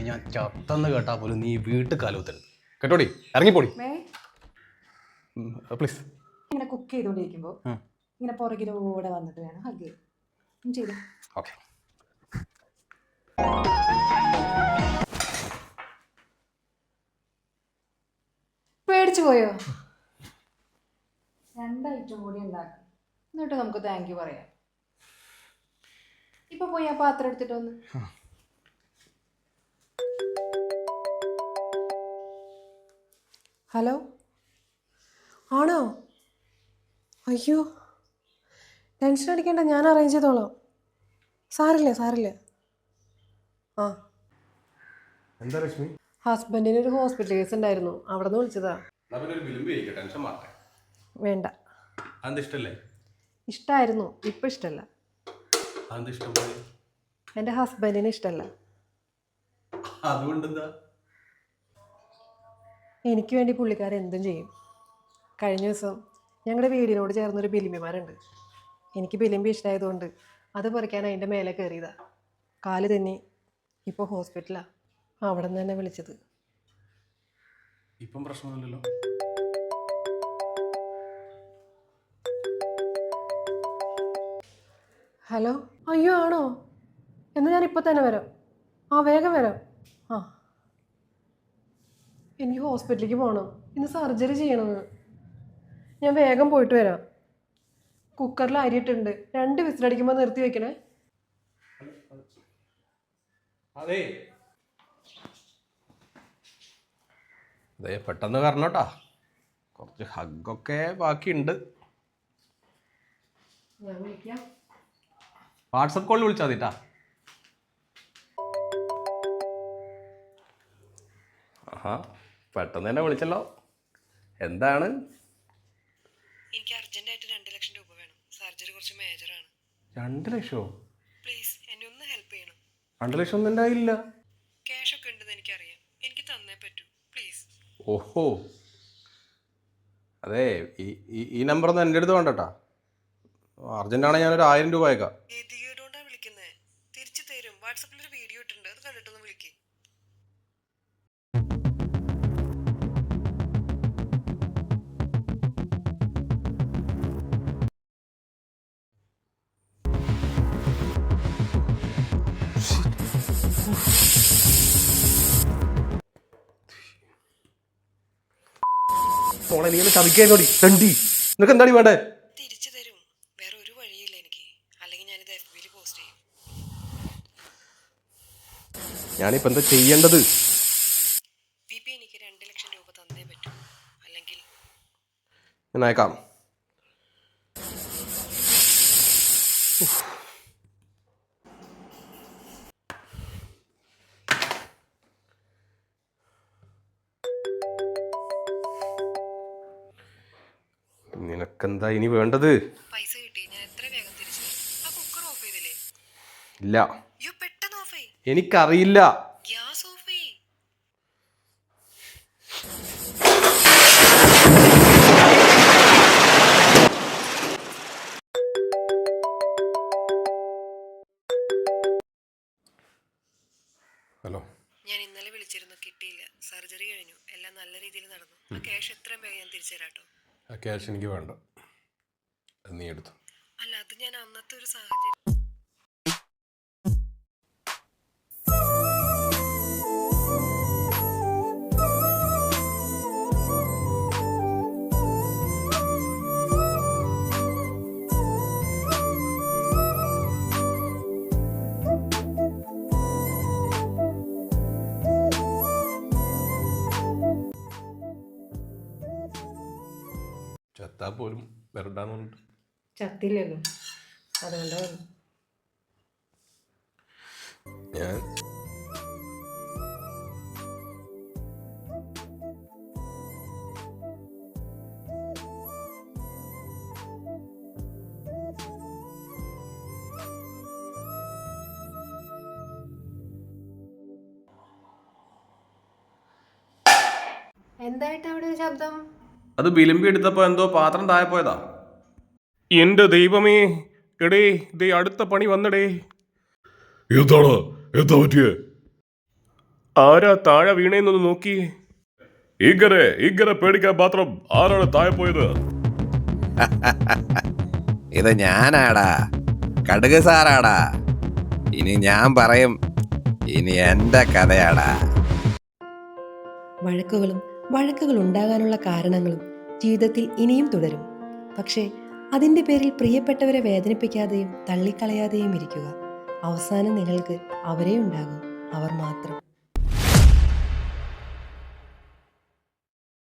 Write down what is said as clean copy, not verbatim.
ഞാൻ ചത്തെന്ന് കേട്ടാ പോലും നീ വീട്ടിൽ കാലൂത്തരുത് കേട്ടോടി ഇറങ്ങിപ്പോടി പ്ലീസ്. ഇങ്ങനെ കുക്ക് ചെയ്തോണ്ടിരിക്കുമ്പോ ഇങ്ങനെ പുറകിലൂടെ വന്നിട്ട് വേണം ഹഗ് ചെയ്തു. ഓക്കെ. പേടിച്ചു പോയോ? 2 ഐറ്റം കൂടി ഉണ്ടാക്കും, എന്നിട്ട് നമുക്ക് താങ്ക് യു പറയാം. ഇപ്പൊ പോയി ആ പാത്രം എടുത്തിട്ട് വന്ന്. ഹലോ, ആണോ? അയ്യോ, ടെൻഷൻ അടിക്കണ്ട, ഞാൻ അറേഞ്ച് ചെയ്തോളാം. സാറില്ല. ആ, എന്താ ലക്ഷ്മി? ഹസ്ബൻഡിന് ഒരു ഹോസ്പിറ്റൽ കേസ് ഉണ്ടായിരുന്നു, അവിടെ നിന്ന് വിളിച്ചതാ. വേണ്ട. ഇഷ്ടമായിരുന്നു, ഇപ്പൊ ഇഷ്ടമല്ല. എൻ്റെ ഹസ്ബൻഡിന് ഇഷ്ടമല്ല. എനിക്ക് വേണ്ടി പുള്ളിക്കാരൻ എന്തും ചെയ്യും. കഴിഞ്ഞ ദിവസം ഞങ്ങളുടെ വീടിനോട് ചേർന്നൊരു ബിലിമ്പിമാരുണ്ട്. എനിക്ക് ബിലിമ്പി ഇഷ്ടമായതുകൊണ്ട് അത് പറിക്കാൻ അതിൻ്റെ മേലെ കയറിയതാ. കാല് തന്നെ ഇപ്പോൾ ഹോസ്പിറ്റലാണ്, അവിടെ നിന്ന് തന്നെ വിളിച്ചത്. ഇപ്പം പ്രശ്നമൊന്നുമില്ലല്ലോ? ഹലോ, അയ്യോ ആണോ? എന്നാൽ ഞാൻ ഇപ്പോൾ തന്നെ വരാം. ആ, വേഗം വരാം. ആ, എനിക്ക് ഹോസ്പിറ്റലിലേക്ക് പോകണം, ഇന്ന് സർജറി ചെയ്യണമെന്ന്. ഞാൻ വേഗം പോയിട്ട് വരാം. കുക്കറിൽ അരിയിട്ടുണ്ട്, 2 വിസിലടിക്കുമ്പോൾ നിർത്തി വെക്കണേ. അതെ പെട്ടെന്ന് വരണോട്ടാ, കുറച്ച് ഹഗ്ഗൊക്കെ ബാക്കിയുണ്ട്. ഞാൻ വിളിക്കാം. വാട്സപ്പ് കോളിൽ വിളിച്ചാൽ മതിട്ടാ. ആഹാ, പെട്ടെന്ന് തന്നെ വിളിച്ചല്ലോ. എന്താണ്? എനിക്ക് അർജന്റായിട്ട് 2 ലക്ഷം രൂപ വേണം, സർജറി കുറച്ച് മേജറാണ്. 2 ലക്ഷമോ? പ്ലീസ് എന്നെ ഒന്ന് ഹെൽപ്പ് ചെയ്യണം. 2 ലക്ഷം ഒന്നും എൻ്റെ കയ്യിലില്ല. ക്യാഷ് ഒക്കെ ഉണ്ടെന്ന് എനിക്കറിയാം, എനിക്ക് തന്നേ പറ്റൂ, പ്ലീസ്. ഓഹോ, അതെ ഈ നമ്പറൊന്നും എൻ്റെ അടുത്ത് വേണ്ടട്ടാ. അർജന്റാണെങ്കിൽ ഞാനൊരു 1000 രൂപ അയക്കാം. ഏതുകൊണ്ടാണ് വിളിക്കുന്നത്? തിരിച്ചു തരും. വാട്സാപ്പിൽ ഒരു വീഡിയോ ഇട്ടുണ്ട്, അത് കണ്ടിട്ടൊന്ന് വിളിക്കേ. മോളെ നീ ചതിക്കേടി തണ്ടി, നിനക്ക് എന്താടി വേണ്ടേ? തിരിച്ചു തരും, വേറെ ഒരു വഴിയില്ല എനിക്ക്, അല്ലെങ്കിൽ ഞാനിത് FB യിൽ പോസ്റ്റ് ചെയ്യും. ഞാനിപ്പോ എന്താ ചെയ്യേണ്ടത്? VP, എനിക്ക് 2 ലക്ഷം രൂപ തന്നേ പറ്റൂ, അല്ലെങ്കിൽ ഞാൻ അയക്കാം. നിനക്കെന്താ ഇനി വേണ്ടത്? പൈസ കിട്ടി, ഞാൻ എത്ര വേഗം തിരിച്ചു തരും. ആ കുക്കർ ഓഫ് ചെയ്തില്ലേ? ഇല്ല. യ്യോ, പെട്ടെന്ന് ഓഫ് ചെയ്യ്. എനിക്കറിയില്ല. ഗ്യാസ് ഓഫ് ചെയ്യ്. ഹലോ, ഞാൻ ഇന്നലെ വിളിച്ചിരുന്നു, കിട്ടിയില്ല. സർജറി കഴിഞ്ഞു, എല്ലാം നല്ല രീതിയിൽ നടന്നു. ആ ക്യാഷ് എത്രയും വേഗം ഞാൻ തിരിച്ചു തരാട്ടോ. ആ ക്യാഷ് എനിക്ക് വേണ്ട, നീ എടുത്തു. അല്ല, അത് ഞാൻ അന്നത്തെ ഒരു സാഹചര്യം. ചത്താ പോലും വരണ്ടാന്നുണ്ട്. ചത്തില്ലല്ലോ, അതുകൊണ്ടാണ്. ഞാൻ എന്തായിട്ട് അവിടെ ഒരു ശബ്ദം? അത് വിളിമ്പി എടുത്തപ്പോ എന്തോ പാത്രം താഴെ പോയതാ. എന്റെ ദൈവമേ, എടേ ദേ അടുത്ത പണി വന്നടേ. എന്താ പറ്റിയേ? ആരാ താഴെ വീണേന്നൊന്ന് നോക്കി. ഇങ്ങനെ പേടിക്കാൻ മാത്രം ആരാണ് താഴെ പോയത്? ഇത് ഞാനാടാ, കടുക് സാറാടാ. ഇനി ഞാൻ പറയും, ഇനി എന്റെ കഥയാടാ. വഴക്കുകൾ ഉണ്ടാകാനുള്ള കാരണങ്ങളും ജീവിതത്തിൽ ഇനിയും തുടരും. പക്ഷേ അതിൻ്റെ പേരിൽ പ്രിയപ്പെട്ടവരെ വേദനിപ്പിക്കാതെയും തള്ളിക്കളയാതെയും ഇരിക്കുക. അവസാനം നിങ്ങൾക്ക് അവരേ ഉണ്ടാകും, അവർ മാത്രം.